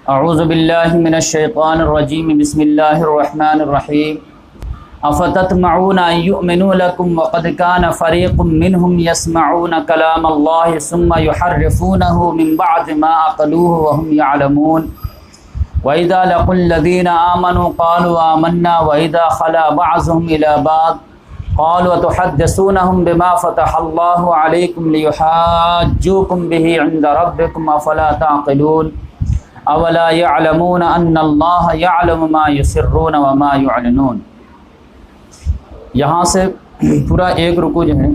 अऊज़ु बिल्लाहि मिनश्शैतानिर्रजीम बिस्मिल्लाहिर्रहमानिर्रहीम अफ़ततमऊना अन युअमिनू लकुम वक़द कान फ़रीक़ुम मिनहुम यसमऊना कलामल्लाहि सुम्मा युहर्रिफ़ूनहु मिन बअदि मा अक़लूहु व हुम यअलमून व इज़ा लक़ुल्लज़ीना आमनू क़ालू आमन्ना व इज़ा ख़ला बअज़ुहुम इला बअज़ क़ालू अतुहद्दिसूनहुम बिमा फ़तहल्लाहु अलैकुम लियुहाज्जूकुम बिही इंद रब्बिकुम अफ़ला ताक़िलून अवला यअलमून अन्नल्लाह यअलमु मा युसिर्रून व मा युअलिनून। यहाँ से पूरा एक रुकू जो है,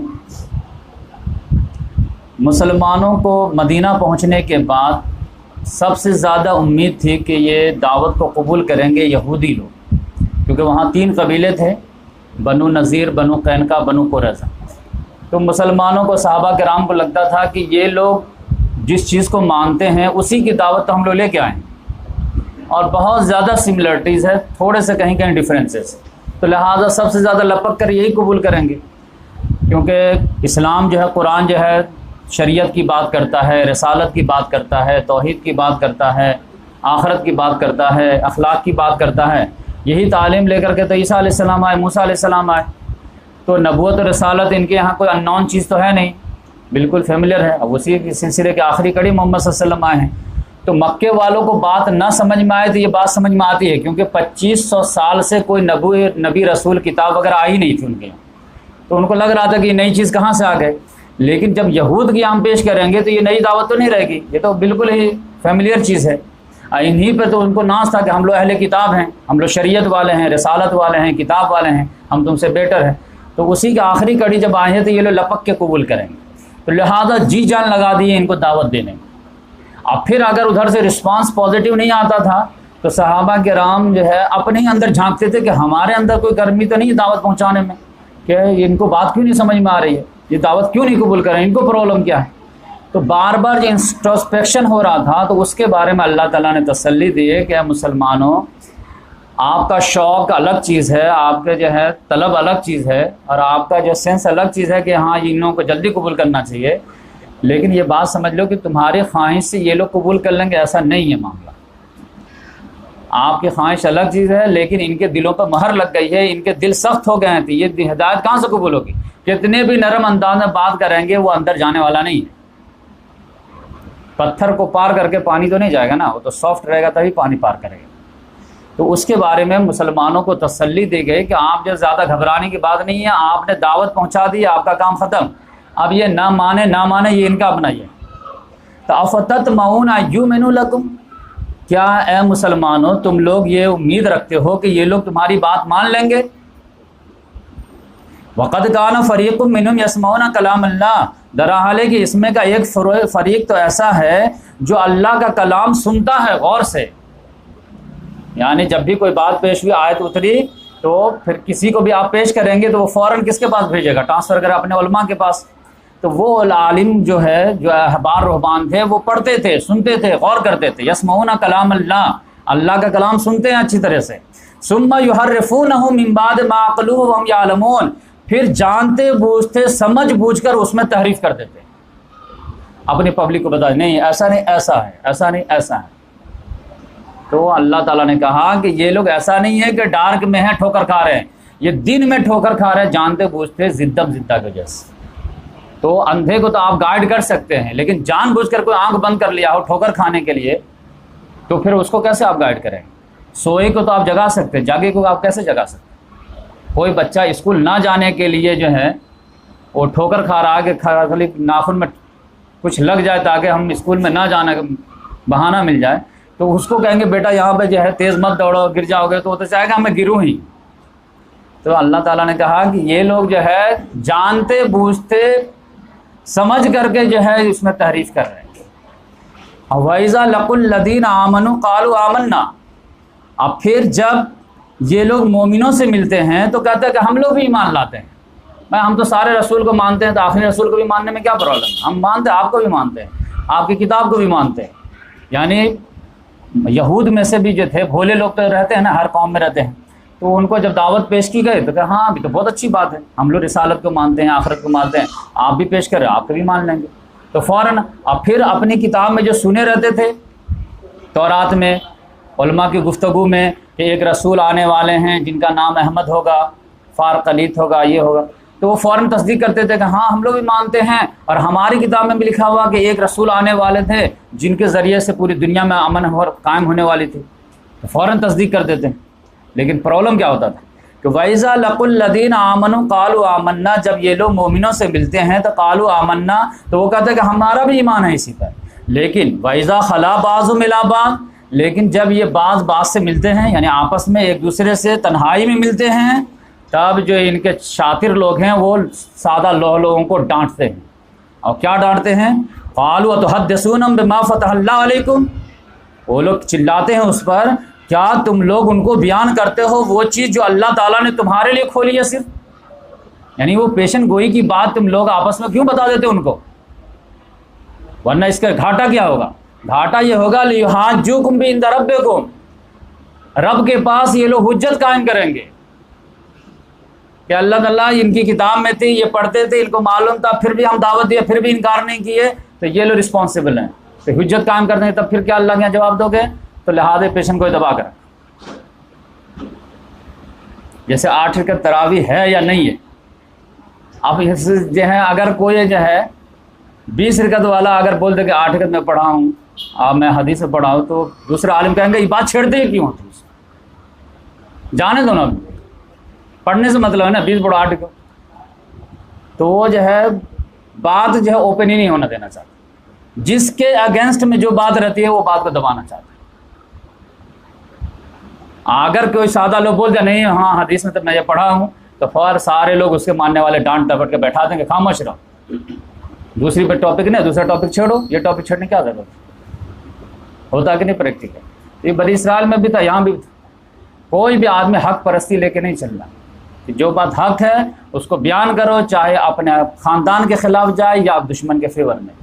मुसलमानों को मदीना पहुँचने के बाद सबसे ज़्यादा उम्मीद थी कि ये दावत को कबूल करेंगे यहूदी लोग, क्योंकि वहाँ 3 कबीले थे, बनु नज़ीर, बनु कैनका, बनु कुरैज़ा। तो मुसलमानों को, सहाबा किराम को लगता था कि ये लोग जिस चीज़ को मानते हैं उसी की दावत तो हम लोग लेके आए, और बहुत ज़्यादा सिमिलरिटीज़ है, थोड़े से कहीं कहीं डिफरेंसेस, तो लिहाजा सबसे ज़्यादा लपक कर यही कबूल करेंगे, क्योंकि इस्लाम जो है, कुरान जो है, शरीयत की बात करता है, रिसालत की बात करता है, तौहीद की बात करता है, आखरत की बात करता है, अखलाक की बात करता है। यही तालीम लेकर के तो ईसा अलैहिस्सलाम आए, मूसा अलैहिस्सलाम आए। तो नबूवत और रिसालत इनके यहाँ कोई अननोन चीज़ तो है नहीं, बिल्कुल फेमिलियर है। अब उसी के सिलसिले के आखिरी कड़ी मोहम्मद सल्लल्लाहु अलैहि वसल्लम आए हैं। तो मक्के वालों को बात ना समझ में आए तो ये बात समझ में आती है, क्योंकि 2500 साल से कोई नबी रसूल किताब वगैरह आई नहीं थी उनके यहाँ। तो उनको लग रहा था कि नई चीज़ कहाँ से आ गए। लेकिन जब यहूद की हम पेश करेंगे तो ये नई दावत तो नहीं रहेगी, ये तो बिल्कुल ही फेमिलियर चीज़ है। इन्हीं पर तो उनको नाज था कि हम लोग अहले किताब हैं, हम लोग शरीयत वाले हैं, रिसालत वाले हैं, किताब वाले हैं, हम तुमसे बेटर हैं। तो उसी की आखिरी कड़ी जब आए हैं तो ये लोग लपक के कबूल करेंगे। तो लिहाजा जी जान लगा दी है इनको दावत देने में। अब फिर अगर उधर से रिस्पांस पॉजिटिव नहीं आता था तो सहाबा किराम जो है अपने ही अंदर झांकते थे कि हमारे अंदर कोई गर्मी तो नहीं है दावत पहुंचाने में, कि इनको बात क्यों नहीं समझ में आ रही है, ये दावत क्यों नहीं कबूल कर रहे हैं, इनको प्रॉब्लम क्या है। तो बार बार जो इंट्रोस्पेक्शन हो रहा था तो उसके बारे में अल्लाह ताला ने तसल्ली दी है कि मुसलमानों, आपका शौक़ अलग चीज़ है, आपके जो है तलब अलग चीज़ है, और आपका जो सेंस अलग चीज़ है कि हाँ इन लोगों को जल्दी कबूल करना चाहिए। लेकिन ये बात समझ लो कि तुम्हारी ख्वाहिश से ये लोग कबूल कर लेंगे, ऐसा नहीं है मामला। आपकी ख्वाहिश अलग चीज़ है, लेकिन इनके दिलों पर महर लग गई है, इनके दिल सख्त हो गए हैं, तो ये हिदायत कहाँ से कबूल होगी। कितने भी नरम अंदाज में बात करेंगे वो अंदर जाने वाला नहीं है। पत्थर को पार करके पानी तो नहीं जाएगा ना, वो तो सॉफ्ट रहेगा तभी पानी पार करेगा। तो उसके बारे में मुसलमानों को तसल्ली दी गई कि आप जो ज़्यादा घबराने की बात नहीं है, आपने दावत पहुंचा दी, आपका काम ख़त्म। अब ये ना माने ये इनका अपना ही है। तो अफ़ततमऊना अन युअमिनू लकुम, क्या ए मुसलमानों तुम लोग ये उम्मीद रखते हो कि ये लोग तुम्हारी बात मान लेंगे। वक़द कान फ़रीक़ुम मिनहुम यसमऊना कलामल्लाह, दरहाल कि इसमें का एक फ़रीक़ तो ऐसा है जो अल्लाह का कलाम सुनता है गौर से। यानी जब भी कोई बात पेश हुई, आयत उतरी, तो फिर किसी को भी आप पेश करेंगे तो वो फ़ौरन किसके पास भेजेगा, ट्रांसफ़र करें अपने उलमा के पास। तो वो आलिम जो है, जो अहबार रुहबान थे, वो पढ़ते थे, सुनते थे, गौर करते थे। यसमऊना कलाम अल्लाह, अल्लाह का कलाम सुनते हैं अच्छी तरह से। सुम्मा युहर्रिफ़ूनहु मिन बाद मा अक़लूहु व हुम यअलमून, फिर जानते बूझते समझ बूझ कर उसमें तहरीफ कर देते, अपनी पब्लिक को बता नहीं ऐसा नहीं ऐसा है, ऐसा नहीं ऐसा है। तो अल्लाह ताला ने कहा कि ये लोग ऐसा नहीं है कि डार्क में है ठोकर खा रहे हैं, ये दिन में ठोकर खा रहे हैं जानते बूझते, जिद्दम जिद्दा की वजह से। तो अंधे को तो आप गाइड कर सकते हैं, लेकिन जानबूझकर कोई आंख बंद कर लिया हो ठोकर खाने के लिए, तो फिर उसको कैसे आप गाइड करें। सोए को तो आप जगा सकते हैं, जागे को आप कैसे जगा सकते हैं। कोई बच्चा स्कूल ना जाने के लिए जो है वो ठोकर खा रहा है कि खाली नाखून में कुछ लग जाए ताकि हम स्कूल में ना जाने का बहाना मिल जाए, तो उसको कहेंगे बेटा यहाँ पे जो है तेज़ मत दौड़ो, गिर जाओगे, तो वो तो चाहेगा मैं गिरूँ ही। तो अल्लाह ताला ने कहा कि ये लोग जो है जानते बूझते समझ करके जो है इसमें तहरीफ कर रहे हैं। वइज़ा लक़ुल्लज़ीना आमनू क़ालू आमन्ना, अब फिर जब ये लोग मोमिनों से मिलते हैं तो कहते हैं कि हम लोग भी ईमान लाते हैं। मैं हम तो सारे रसूल को मानते हैं, तो आखिरी रसूल को भी मानने में क्या प्रॉब्लम है, हम मानते हैं, आपको भी मानते हैं, आपकी किताब को भी मानते हैं। यानी यहूद में से भी जो थे भोले लोग तो रहते हैं ना, हर कौम में रहते हैं, तो उनको जब दावत पेश की गई तो कहा हाँ अभी तो बहुत अच्छी बात है, हम लोग रिसालत को मानते हैं, आखिरत को मानते हैं, आप भी पेश करें, आप भी मान लेंगे। तो फ़ौरन अब फिर अपनी किताब में जो सुने रहते थे तौरात में उलमा की गुफ्तगू में कि एक रसूल आने वाले हैं जिनका नाम अहमद होगा, फारकलीत होगा, ये होगा, तो वो फ़ौरन तस्दीक करते थे कि हाँ हम लोग भी मानते हैं और हमारी किताब में भी लिखा हुआ कि एक रसूल आने वाले थे जिनके ज़रिए से पूरी दुनिया में अमन कायम होने वाली थी, तो फ़ौरन तस्दीक कर देते हैं। लेकिन प्रॉब्लम क्या होता था कि वैज़ा लकुल्लदीन आमनु कालू आमन्ना, जब ये लोग मोमिनों से मिलते हैं तो कालू आमन्ना, तो वो कहते हैं कि हमारा भी ईमान है इसी पर। लेकिन वैज़ा खला बाज़ु मिला बाज़, लेकिन जब ये बाज़ से मिलते हैं, यानी आपस में एक दूसरे से तन्हाई में मिलते हैं, तब जो इनके शातिर लोग हैं वो सादा लोगों को डांटते हैं। और क्या डांटते हैं? क़ालू अतुहद्दिसूना बिमा फ़तहल्लाहु अलैकुम, वो लोग चिल्लाते हैं उस पर, क्या तुम लोग उनको बयान करते हो वो चीज़ जो अल्लाह ताला ने तुम्हारे लिए खोली है सिर्फ, यानी वो पेशन गोई की बात तुम लोग आपस में क्यों बता देते उनको? वरना इसका घाटा क्या होगा? घाटा ये होगा लियुहाज्जुकुम बिंद रब्बिकुम, रब के पास ये लोग हुज्जत कायम करेंगे कि अल्लाह ताला इनकी किताब में थी, ये पढ़ते थे, इनको मालूम था, फिर भी हम दावत दिए, फिर भी इनकार नहीं किए, तो ये लोग रिस्पॉन्सिबल हैं। तो हुज्जत कायम कर देंगे, तब फिर क्या अल्लाह के यहाँ जवाब दोगे? तो लिहाज़ पेशन को दबा कर, जैसे 8 रकअत तरावी है या नहीं है। अब जो है अगर कोई जो है 20 रकअत वाला अगर बोल दे कि 8 रकअत में पढ़ा हूँ, अब मैं हदीस में पढ़ा हूँ, तो दूसरा आलिम कहेंगे ये बात छेड़ते ही क्यों होती, जाने दो ना, पढ़ने से मतलब है ना, 20 पढ़ो 8 को। तो वो जो है बात जो है ओपन ही नहीं होना देना चाहता, जिसके अगेंस्ट में जो बात रहती है वो बात को दबाना चाहता है। अगर कोई सादा लोग बोल जाए नहीं हाँ हदीस में तो मैं ये पढ़ा हूँ, तो फिर सारे लोग उसके मानने वाले डांट डपट के बैठा देंगे, खामोश रहो, दूसरी पर टॉपिक नहीं, दूसरा टॉपिक छेड़ो, ये टॉपिक छेड़ने क्या जरूरत होता कि नहीं? प्रैक्टिकल ये बनी इसराइल में भी था, यहाँ भी था। कोई भी आदमी हक परस्ती लेके नहीं चल रहा, कि जो बात हक है उसको बयान करो, चाहे अपने ख़ानदान के ख़िलाफ़ जाए या दुश्मन के फेवर में।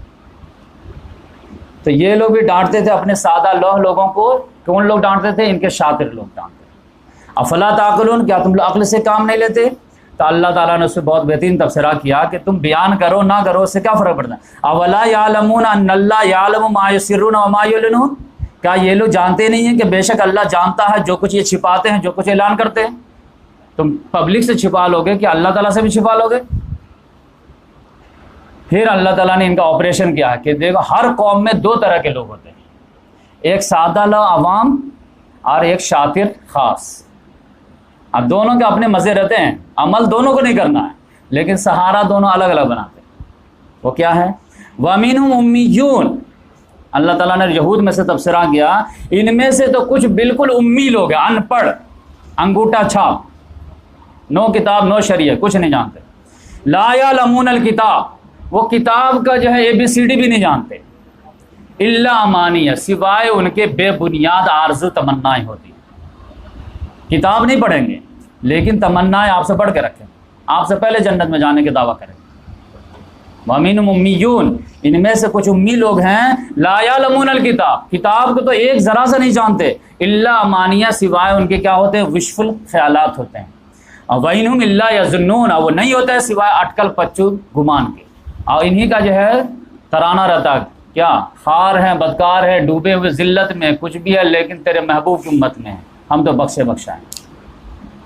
तो ये लोग भी डांटते थे अपने सादा लोगों को। कौन लोग डांटते थे? इनके शातिर लोग डांटते थे। अफला ताक़िलून, क्या तुम लोग अक्ल से काम नहीं लेते? तो अल्लाह ताला ने उससे बहुत बेहतरीन तबसरा किया कि तुम बयान करो ना करो उससे क्या फ़र्क पड़ता है। अवला यालमून अन्नल्लाह यालमु मा युसिर्रून व मा युलिनून, क्या ये लोग जानते नहीं हैं कि बेशक अल्लाह जानता है जो कुछ ये छिपाते हैं, जो कुछ ऐलान करते हैं। तुम पब्लिक से छिपा लोगे कि अल्लाह ताला से भी छिपा लोगे? फिर अल्लाह ताला ने इनका ऑपरेशन किया है कि देखो हर कौम में 2 तरह के लोग होते हैं, एक सादा लो अवाम और एक शातिर ख़ास। अब दोनों के अपने मज़े रहते हैं, अमल दोनों को नहीं करना है, लेकिन सहारा दोनों अलग अलग बनाते हैं। वो क्या है? वमीनुहुम उम्मीयून, अल्लाह ताला ने यहूद में से तबसरा किया, इनमें से तो कुछ बिल्कुल उम्मी लोग हैं, अनपढ़, अंगूठा छाप, नो किताब नो शरीयत, कुछ नहीं जानते। ला यालमून अल किताब, वो किताब का जो है ABCD भी नहीं जानते। इल्ला अमानिया, सिवाय उनके बेबुनियाद आरज़ू तमन्नाएं होती। किताब नहीं पढ़ेंगे लेकिन तमन्नाएं आपसे पढ़ के रखें, आपसे पहले जन्नत में जाने के दावा करें। वमीनुहुम उम्मीयून, इनमें से कुछ उम्मी लोग हैं, ला यालमून अल किताब, किताब को तो एक ज़रा से नहीं जानते। इल्ला अमानिया, सिवाय उनके क्या होते हैं? विशफुल ख्यालात होते हैं। और वहीनुहुम इल्ला यज़ुन्नून, वो नहीं होता है सिवाय अटकल पच्चू गुमान के। और इन्हीं का जो है तराना रहता है, क्या खार है, बदकार है, डूबे हुए ज़िल्लत में, कुछ भी है लेकिन तेरे महबूब की उम्मत में है, हम तो बख्शे बख्शा हैं।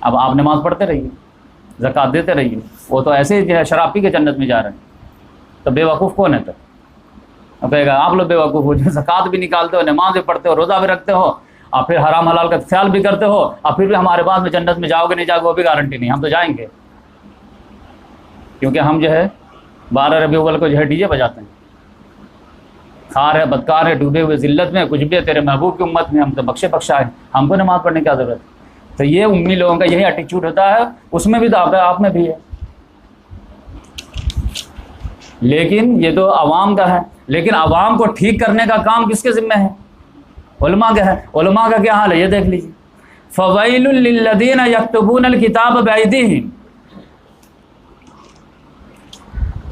अब आप नमाज़ पढ़ते रहिए, ज़कात देते रहिए, वो तो ऐसे ही जो है शराब पी के जन्नत में जा रहे हैं। तो बेवकूफ़ कौन है? तो अब कहेगा आप लोग बेवकूफ़ हो, जो ज़कात भी निकालते हो, नमाज भी पढ़ते हो, रोज़ा भी रखते हो, और फिर हराम हलाल का ख्याल भी करते हो, और फिर भी हमारे बाद में जन्नत में जाओगे नहीं जाओगे वो भी गारंटी नहीं। हम तो जाएंगे, क्योंकि हम जो है 12 रबीउल अव्वल को जो है डीजे बजाते हैं। खार है, बदकार है, डूबे हुए ज़िल्लत में, कुछ भी है तेरे महबूब की उम्मत में, हम तो बख्शे बख्शा है, हमको नमाज़ पढ़ने की क्या ज़रूरत है। तो ये उम्मी लोगों का यही एटीट्यूड होता है, उसमें भी तो आप में भी है। लेकिन ये तो अवाम का है, लेकिन अवाम को ठीक करने का काम किसके ज़िम्मे है? उलमा का है। उलमा का क्या हाल है ये देख लीजिए। फ़वैलुल लिल्लज़ीना यक्तबूनल किताब बिअयदीहिम,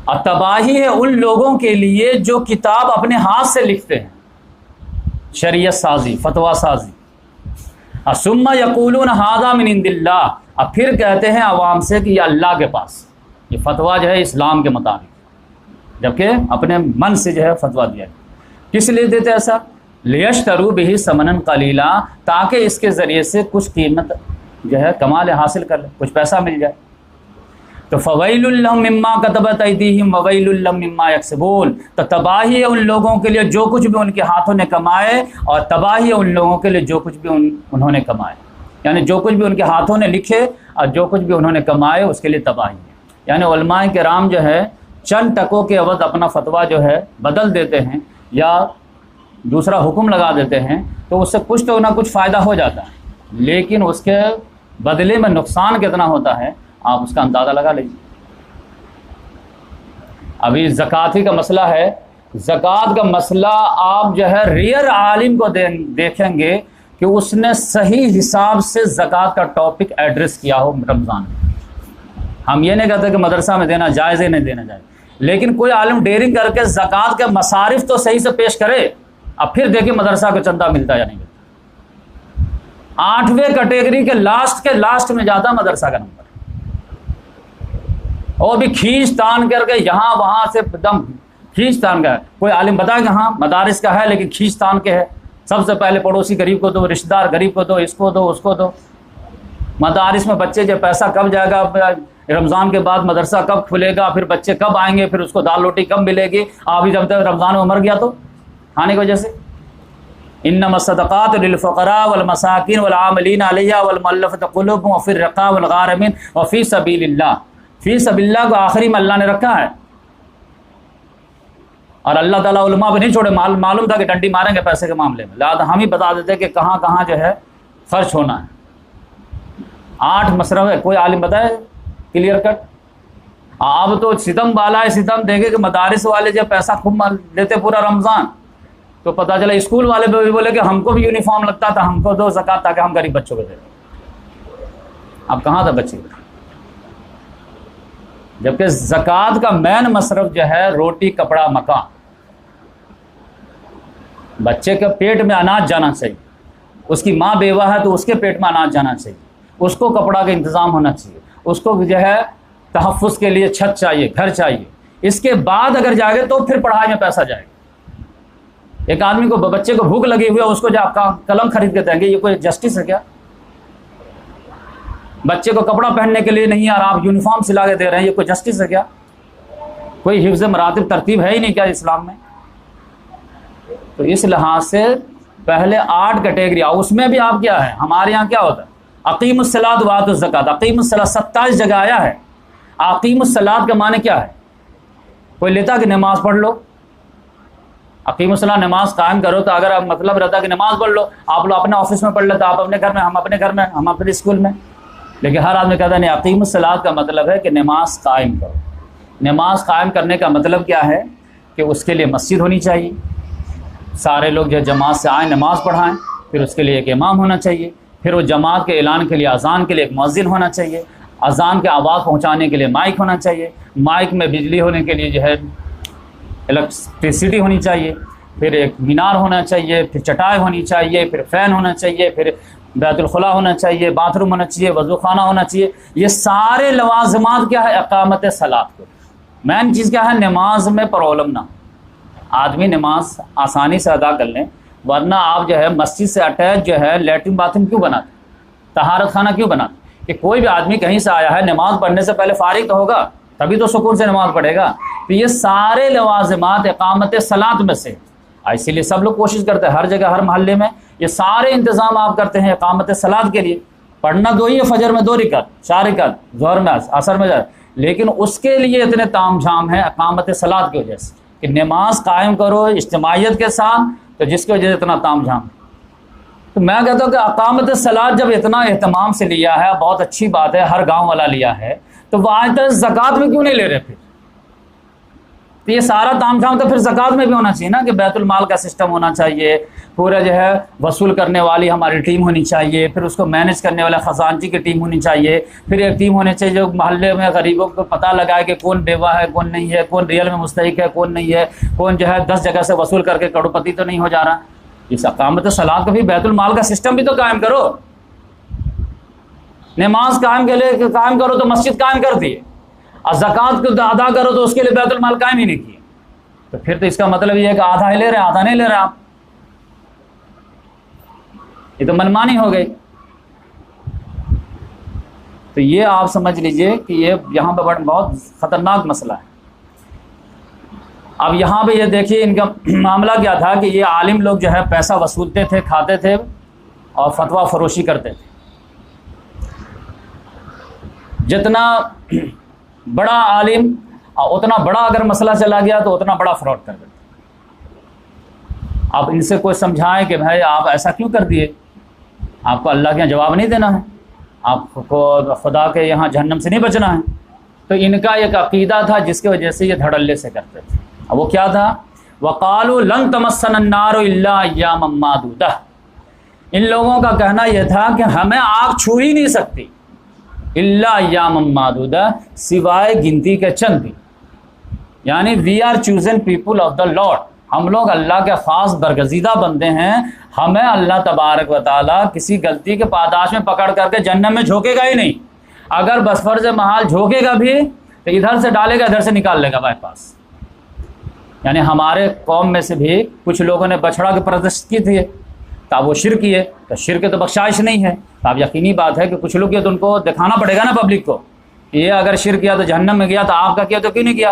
और तबाही है उन लोगों के लिए जो किताब अपने हाथ से लिखते हैं, शरीयत साजी, फतवा साजी। असुम्मा यक़ूलून हाज़ा मिन इंदिल्लाह, और फिर कहते हैं अवाम से कि ये अल्लाह के पास, ये फतवा जो है इस्लाम के मुताबिक, जबकि अपने मन से जो है फतवा दिया। किस लिए देते ऐसा? लियश्तरू बिही समनन कलीला, ताकि इसके ज़रिए से कुछ कीमत जो है कमाल हासिल कर ले, कुछ पैसा मिल जाए। तो फ़वैलुल लहुम मिम्मा कतबत अयदीहिम ववैलुल लहुम मिम्मा यक्सिबून, तो तबाही है उन लोगों के लिए जो कुछ भी उनके हाथों ने कमाए, और तबाही है उन लोगों के लिए जो कुछ भी उन्होंने कमाए। यानी जो कुछ भी उनके हाथों ने लिखे और जो कुछ भी उन्होंने कमाए उसके लिए तबाही है। यानी उलमाए किराम जो है चंद टकों के अवध अपना फतवा जो है बदल देते हैं या दूसरा हुक्म लगा देते हैं, तो उससे कुछ तो ना कुछ फ़ायदा हो जाता है, लेकिन उसके बदले में नुकसान कितना होता है आप उसका अंदाज़ा लगा लीजिए। अभी ज़कात ही का मसला है, ज़कात का मसला आप जो है रियल आलिम को देखेंगे कि उसने सही हिसाब से ज़कात का टॉपिक एड्रेस किया हो रमज़ान में। हम ये नहीं कहते कि मदरसा में देना जायज़ है, नहीं देना जायज़, लेकिन कोई आलिम डेयरिंग करके ज़कात के मसारिफ तो सही से पेश करे, अब फिर देखिए मदरसा को चंदा मिलता है या नहीं मिलता। 8वें कैटेगरी के लास्ट में जाता मदरसा का नंबर, और भी खींच तान करके यहाँ वहाँ से एकदम खींच तान का है। कोई आलिम बताए कि हाँ मदारिस का है लेकिन खींच तान के है, सबसे पहले पड़ोसी गरीब को दो, रिश्तेदार गरीब को दो, इसको दो उसको दो। मदारिस में बच्चे जब पैसा कब जाएगा, रमज़ान के बाद मदरसा कब खुलेगा, फिर बच्चे कब आएंगे, फिर उसको दाल रोटी कब मिलेगी। अभी जब तक रमज़ान में मर गया तो खाने की वजह से। इन्नमा सदक़ात लिलफ़ुक़रा वल मसाकिन वल आमिलीन अलैहा वल मुअल्लफ़त क़ुलूबुहुम व फ़िर रिक़ाब वल गारिमीन व फ़ी सबीलिल्लाह। फ़ी सबीलिल्लाह को आखिरी में अल्लाह ने रखा है, और अल्लाह ताला उलमा भी नहीं छोड़े। मालूम था कि डंडी मारेंगे पैसे के मामले में, लिहाजा हम ही बता देते कि कहाँ कहाँ जो है खर्च होना है। 8 मसरफ है, कोई आलिम बताए क्लियर कट। अब तो सितम बाला है, सितम देखे कि मदारिस वाले जब पैसा खूब लेते पूरा रमज़ान, तो पता चला स्कूल वाले भी बोले कि हमको भी यूनिफॉर्म लगता था, हमको दो ज़कात ताकि हम गरीब बच्चों को दे। अब कहाँ था बच्चे, जबकि ज़कात का मेन मसरफ जो है रोटी कपड़ा मकान। बच्चे के पेट में अनाज जाना चाहिए, उसकी माँ बेवा है तो उसके पेट में अनाज जाना चाहिए, उसको कपड़ा का इंतज़ाम होना चाहिए, उसको जो है तहफ़्फ़ुज़ के लिए छत चाहिए, घर चाहिए। इसके बाद अगर जाएगा तो फिर पढ़ाई में पैसा जाएगा। एक आदमी को, बच्चे को भूख लगी हुई है, उसको जो आपका कलम खरीद के देंगे, ये कोई जस्टिस है क्या? बच्चे को कपड़ा पहनने के लिए नहीं और आप यूनिफॉर्म सिला के दे रहे हैं, ये कोई जस्टिस है क्या? कोई हिफ्ज़ मरातिब तरतीब है ही नहीं क्या इस्लाम में? तो इस लिहाज से पहले 8 कैटेगरी, उसमें भी आप क्या है, हमारे यहाँ क्या होता है, अक़ीमुस्सलात व आतुज़ ज़कात। अक़ीमुस्सलात 27 जगह आया है। अक़ीमुस्सलात का माने क्या है? कोई लेता कि नमाज पढ़ लो, अक़ीमुस्सलात नमाज कायम करो, तो अगर आप मतलब रहता कि नमाज पढ़ लो, आप लोग अपने ऑफिस में पढ़ लेते, आप अपने घर में, हम अपने घर में, हम अपने स्कूल में। लेकिन हर आदमी कहता नहीं, अक़ीमुस्सलात का मतलब है कि नमाज कायम करो। नमाज कायम करने का मतलब क्या है कि उसके लिए मस्जिद होनी चाहिए, सारे लोग जो जमात से आए नमाज पढ़ाएं, फिर उसके लिए एक इमाम होना चाहिए, फिर वो जमात के ऐलान के लिए, अज़ान के लिए एक मुअज़्ज़िन होना चाहिए, अज़ान के आवाज़ पहुंचाने के लिए माइक होना चाहिए, माइक में बिजली होने के लिए जो है इलेक्ट्रिसिटी होनी चाहिए, फिर एक मीनार होना चाहिए, फिर चटाई होनी चाहिए, फिर फ़ैन होना चाहिए, फिर बैतुल खुला होना चाहिए, बाथरूम होना चाहिए, वज़ू खाना होना चाहिए। ये सारे लवाज़िमात क्या है, इक़ामत सलात को। मेन चीज़ क्या है, नमाज में प्रॉब्लम ना, आदमी नमाज आसानी से अदा कर लें। वरना आप जो है मस्जिद से अटैच जो है लैट्रिन बाथरूम क्यों बनाते, तहारत खाना क्यों बनाते? कि कोई भी आदमी कहीं से आया है, नमाज पढ़ने से पहले फारिग तो होगा, तभी तो सुकून से नमाज पढ़ेगा। तो ये सारे लवाज़िमात इक़ामत सलात में से, इसीलिए सब लोग कोशिश करते हैं हर जगह, हर मोहल्ले में ये सारे इंतज़ाम आप करते हैं इक़ामत सलात के लिए। पढ़ना 2 ही है, फजर में 2 रिकात, 4 रिकात, ज़ोहर में, असर में, लेकिन उसके लिए इतने ताम झाम है इक़ामत सलात की वजह से कि नमाज कायम करो इज्तिमाइयत के साथ, तो जिसकी वजह से इतना ताम झाम। तो मैं कहता हूँ कि इक़ामत सलात जब इतना एहतमाम से लिया है, बहुत अच्छी बात है, हर गाँव वाला लिया है, तो वो आज तक ज़कात में क्यों नहीं ले रहे? फिर तो ये सारा ताम झाम तो फिर ज़कात में भी होना चाहिए ना, कि बैतुल माल का सिस्टम होना चाहिए, पूरा जो है वसूल करने वाली हमारी टीम होनी चाहिए, फिर उसको मैनेज करने वाला ख़जानची की टीम होनी चाहिए, फिर एक टीम होनी चाहिए जो मोहल्ले में गरीबों को पता लगाए कि कौन बेवा है, कौन नहीं है, कौन रियल में मुस्तहिक है, कौन नहीं है, कौन जो है 10 जगह से वसूल करके करोड़पति तो नहीं हो जा रहा। इस इक़ामत सलात का भी बैतुल माल का सिस्टम भी तो कायम करो। नमाज कायम के लिए कायम करो तो मस्जिद कायम कर दिए, और ज़कात को अदा करो तो उसके लिए बैतुल माल कायम ही नहीं किए। तो फिर तो इसका मतलब ये है कि आधा ही ले रहे हैं, आधा नहीं ले रहे आप। ये तो मनमानी हो गई। तो ये आप समझ लीजिए कि ये यहाँ पे बहुत ख़तरनाक मसला है। अब यहाँ पे ये देखिए इनका मामला क्या था कि ये आलिम लोग जो है पैसा वसूलते थे, खाते थे और फतवा फरोशी करते थे। जितना बड़ा आलिम उतना बड़ा अगर मसला चला गया तो उतना बड़ा फ्रॉड कर देते। आप इनसे कोई समझाएं कि भाई आप ऐसा क्यों कर दिए, आपको अल्लाह के यहाँ जवाब नहीं देना है, आपको खुदा के यहाँ जहन्नम से नहीं बचना है। तो इनका एक अकीदा था जिसकी वजह से ये धड़ल्ले से करते थे। अब वो क्या था, वक़ालू लन तमस्सना अन्नारु इल्ला अय्यामम मादूदा। इन लोगों का कहना यह था कि हमें आग छू ही नहीं सकती, इल्ला अय्यामम मादूदा, सिवाय गिनती के चंद दिन। यानी we are chosen people of the lord, हम लोग अल्लाह के ख़ास बरगजीदा बंदे हैं, हमें अल्लाह तबारक व तआला किसी गलती के पादाश में पकड़ करके जन्नत में झोंकेगा ही नहीं। अगर बस फर्ज महाल झोंकेगा भी तो इधर से डालेगा इधर से निकाल लेगा बाईपास। यानी हमारे कौम में से भी कुछ लोगों ने बछड़ा की परस्त की थी, तो वो शिर्क किए, तो शिर्क तो बख्शाइश नहीं है। तो अब यकीनी बात है कि कुछ लोग ये तो उनको दिखाना पड़ेगा ना पब्लिक को, ये अगर शिर्क किया तो जहन्नम में गया, तो आपका किया तो क्यों नहीं किया।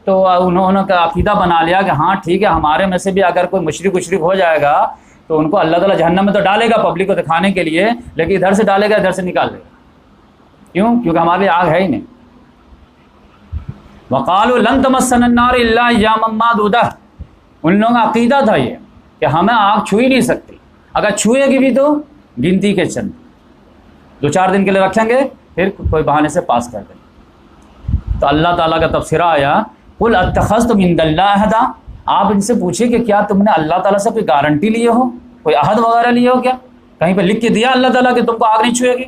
तो उन्होंने का अकीदा बना लिया कि हाँ ठीक है, हमारे में से भी अगर कोई मुशरिक हो जाएगा तो उनको अल्लाह ताला जहन्नम में तो डालेगा पब्लिक को दिखाने के लिए, लेकिन इधर से डालेगा इधर से निकाल लेगा। क्यों? क्योंकि हमारे लिए आग है ही नहीं। वक़ालू लन तमस्सना अन्नार इल्ला अय्यामम मादूदा, उन लोगों का अकीदा था ये कि हमें आग छू ही नहीं सकती, अगर छुएगी भी तो गिनती के चंद 2-4 दिन के लिए रखेंगे, फिर कोई बहाने से पास कर देंगे। तो अल्लाह ताला का तफसीरा आया, कुल अत्तखज़्तुम इंदल्लाहि अहदा, आप इनसे पूछिए कि क्या तुमने अल्लाह ताला से कोई गारंटी लिए हो, कोई अहद वगैरह लिए हो, क्या कहीं पे लिख के दिया अल्लाह ताला कि तुमको आग नहीं छुएगी।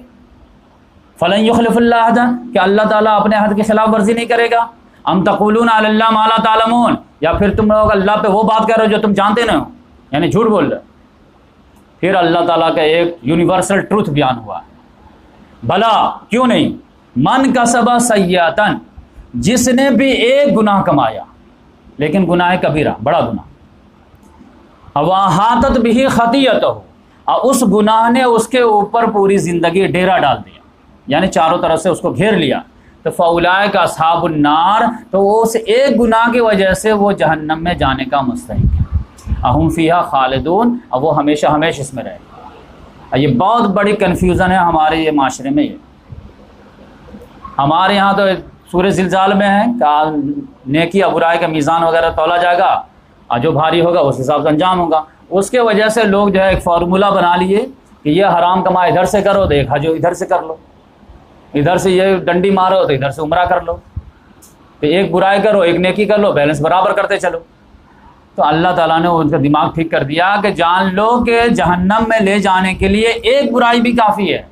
फ़लन युख़लिफ़ुल्लाह अहदा, कि अल्लाह ताला अपने अहद की खिलाफ वर्जी नहीं करेगा। अम तक़ूलूना अलल्लाह मा ला तालमून, या फिर तुम लोग अल्लाह पे वो बात कर रहे हो जो तुम जानते ना हो, यानी झूठ बोल रहे हो। फिर अल्लाह ताला का एक यूनिवर्सल ट्रूथ बयान हुआ, भला क्यों नहीं, मन कसबा सय्यतन, जिसने भी एक गुनाह कमाया, लेकिन गुनाह कबीरा बड़ा गुनाह, वहातत बिही खतियतहु, और उस गुनाह ने उसके ऊपर पूरी ज़िंदगी डेरा डाल दिया, यानी चारों तरफ से उसको घेर लिया, तो फ़उलाइका अस्हाबुन नार, तो वो उस एक गुनाह की वजह से वो जहन्नम में जाने का मुस्तहिक है। अहुम फ़ीहा खालिदून, अब वो हमेशा हमेशा इसमें रहे। ये बहुत बड़ी कन्फ्यूज़न है हमारे ये माशरे में। ये हमारे यहाँ तो सूरह ज़िलज़ाल में है कि नेकी और बुराई का मीज़ान वगैरह तोला जाएगा, और जो भारी होगा उस हिसाब से अंजाम होगा। उसके वजह से लोग जो है एक फार्मूला बना लिए कि ये हराम कमा इधर से करो, तो एक हज इधर से कर लो, इधर से ये डंडी मारो तो इधर से उम्रा कर लो, तो एक बुराई करो एक नेकी कर लो, बैलेंस बराबर करते चलो। तो अल्लाह ताला ने उनका दिमाग ठीक कर दिया कि जान लो कि जहन्नम में ले जाने के लिए एक बुराई भी काफ़ी है।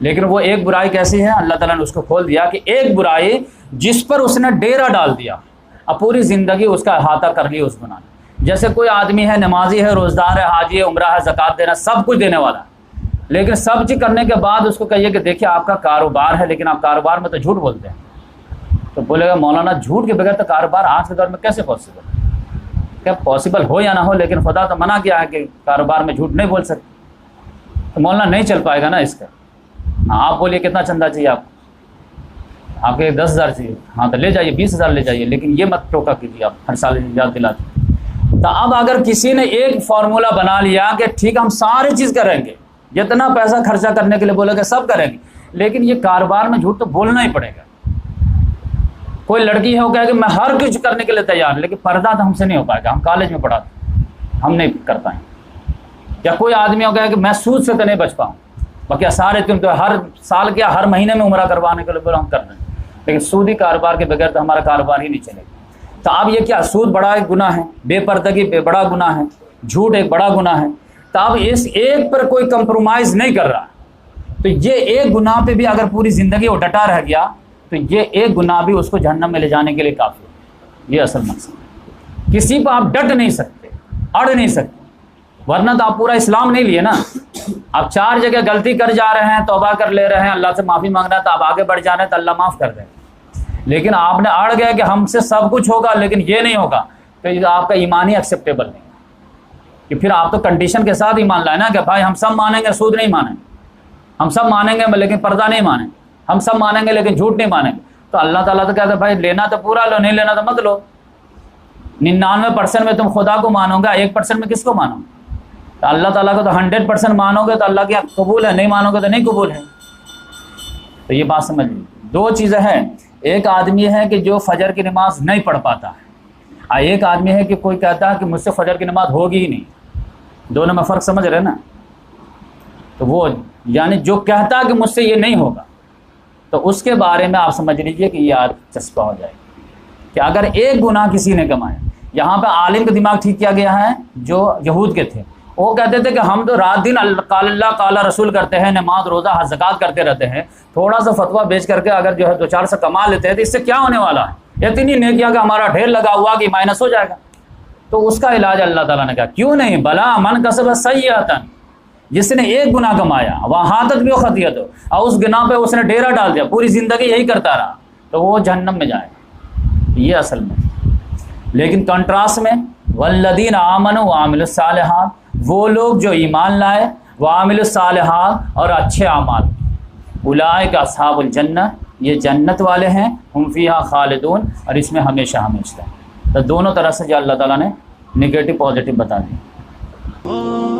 लेकिन वो एक बुराई कैसी है, अल्लाह ताला ने उसको खोल दिया कि एक बुराई जिस पर उसने डेरा डाल दिया, अब पूरी ज़िंदगी उसका अहाता कर लिया उस गुनाह ने। जैसे कोई आदमी है, नमाजी है, रोज़दार है, हाजी है, उम्रा है, ज़कात देना, सब कुछ देने वाला है, लेकिन सब चीज़ करने के बाद उसको कहिए कि देखिए आपका कारोबार है, लेकिन आप कारोबार में तो झूठ बोलते हैं, तो बोलेगा मौलाना झूठ के बगैर तो कारोबार आज के दौर में कैसे पॉसिबल। क्या पॉसिबल हो या ना हो, लेकिन खुदा तो मना किया है कि कारोबार में झूठ नहीं बोल सकते, तो मौलाना नहीं चल पाएगा ना इसका। हाँ आप बोलिए कितना चंदा चाहिए आपको, आपके 10,000 चाहिए, हाँ तो ले जाइए 20,000 ले जाइए, लेकिन ये मत टोका कीजिए आप हर साल याद दिलाते। तो अब अगर किसी ने एक फार्मूला बना लिया कि ठीक हम सारी चीज़ करेंगे, जितना पैसा खर्चा करने के लिए बोलेगा सब करेंगे, लेकिन ये कारोबार में झूठ तो बोलना ही पड़ेगा। कोई लड़की है वो कहे कि मैं हर कुछ करने के लिए तैयार, लेकिन पर्दा तो हमसे नहीं हो पाएगा, हम कॉलेज में पढ़ाते हम नहीं कर पाएंगे। या कोई आदमी हो गया कि मैं सूद से तो नहीं बच पाऊँ, बाकी सारे तुम तो हर साल क्या हर महीने में उम्रा करवाने के लिए बोला हम कर रहे हैं, लेकिन सूदी कारोबार के बगैर तो हमारा कारोबार ही नहीं चलेगा। तो अब ये क्या, सूद बड़ा एक गुनाह है, बेपर्दगी बड़ा गुनाह है, झूठ एक बड़ा गुनाह है। तो अब इस एक पर कोई कंप्रोमाइज़ नहीं कर रहा, तो ये एक गुनाह पे भी अगर पूरी ज़िंदगी वो डटा रह गया तो ये एक गुनाह भी उसको जहन्नम में ले जाने के लिए काफ़ी है। ये असल मकसद है। किसी पर आप डट नहीं सकते, अड़ नहीं सकते, वरना तो आप पूरा इस्लाम नहीं लिए ना। आप 4 जगह गलती कर जा रहे हैं, तौबा कर ले रहे हैं, अल्लाह से माफ़ी मांग रहे हैं, तो आप आगे बढ़ जा रहे हैं तो अल्लाह माफ़ कर दें। लेकिन आपने अड़ गए कि हमसे सब कुछ होगा लेकिन ये नहीं होगा, तो ये आपका ईमान ही एक्सेप्टेबल नहीं। कि फिर आप तो कंडीशन के साथ ही मान लाए ना कि भाई हम सब मानेंगे सूद नहीं मानेंगे, हम सब मानेंगे लेकिन पर्दा नहीं मानेंगे, हम सब मानेंगे लेकिन झूठ नहीं मानेंगे। तो अल्लाह ताला तो कहता है भाई लेना तो पूरा लो, नहीं लेना तो मत लो। 99% में तुम खुदा को मानोगे, 1% में किसको मानोगे? तो अल्लाह ताला को तो 100% मानोगे तो अल्लाह की कबूल है, नहीं मानोगे तो नहीं कबूल है। तो ये बात समझ लीजिए। दो चीज़ें हैं, एक आदमी है कि जो फजर की नमाज नहीं पढ़ पाता है, और एक आदमी है कि कोई कहता है कि मुझसे फजर की नमाज होगी ही नहीं। दोनों में फ़र्क समझ रहे ना? तो वो यानी जो कहता है कि मुझसे ये नहीं होगा, तो उसके बारे में आप समझ लीजिए कि ये आज चस्पा हो जाएगी कि अगर एक गुनाह किसी ने कमाया। यहाँ पे आलिम का दिमाग ठीक किया गया है जो यहूद के थे। वो कहते थे कि हम तो रात दिन अल्लाह काला रसूल करते हैं, नमाज रोज़ा हज ज़कात करते रहते हैं, थोड़ा सा फतवा बेच करके अगर जो है 2-4 से कमा लेते हैं तो इससे क्या होने वाला है? इतनी नेकियां का हमारा ढेर लगा हुआ कि माइनस हो जाएगा। तो उसका इलाज अल्लाह ताला ने कहा क्यों नहीं, भला मन कसब सय्यतन, जिसने एक गुनाह कमाया वह हाथत भी खतियत हो और उस गुनाह पे उसने डेरा डाल दिया, पूरी ज़िंदगी यही करता रहा, तो वो जहन्नम में जाएगा। ये असल में। लेकिन कंट्रास्ट में वल्लदीन आमनु व आमिलुस सालिहात, वो लोग जो ईमान लाए, व आमिलुस सालिहात और अच्छे अमाल, उलाइका अस्हाबुल जन्नह, ये जन्नत वाले हैं, हुम फीहा खालिदून, और इसमें हमेशा हमेशा। तो दोनों तरह से जो अल्लाह ताला ने नेगेटिव पॉजिटिव बता दिया।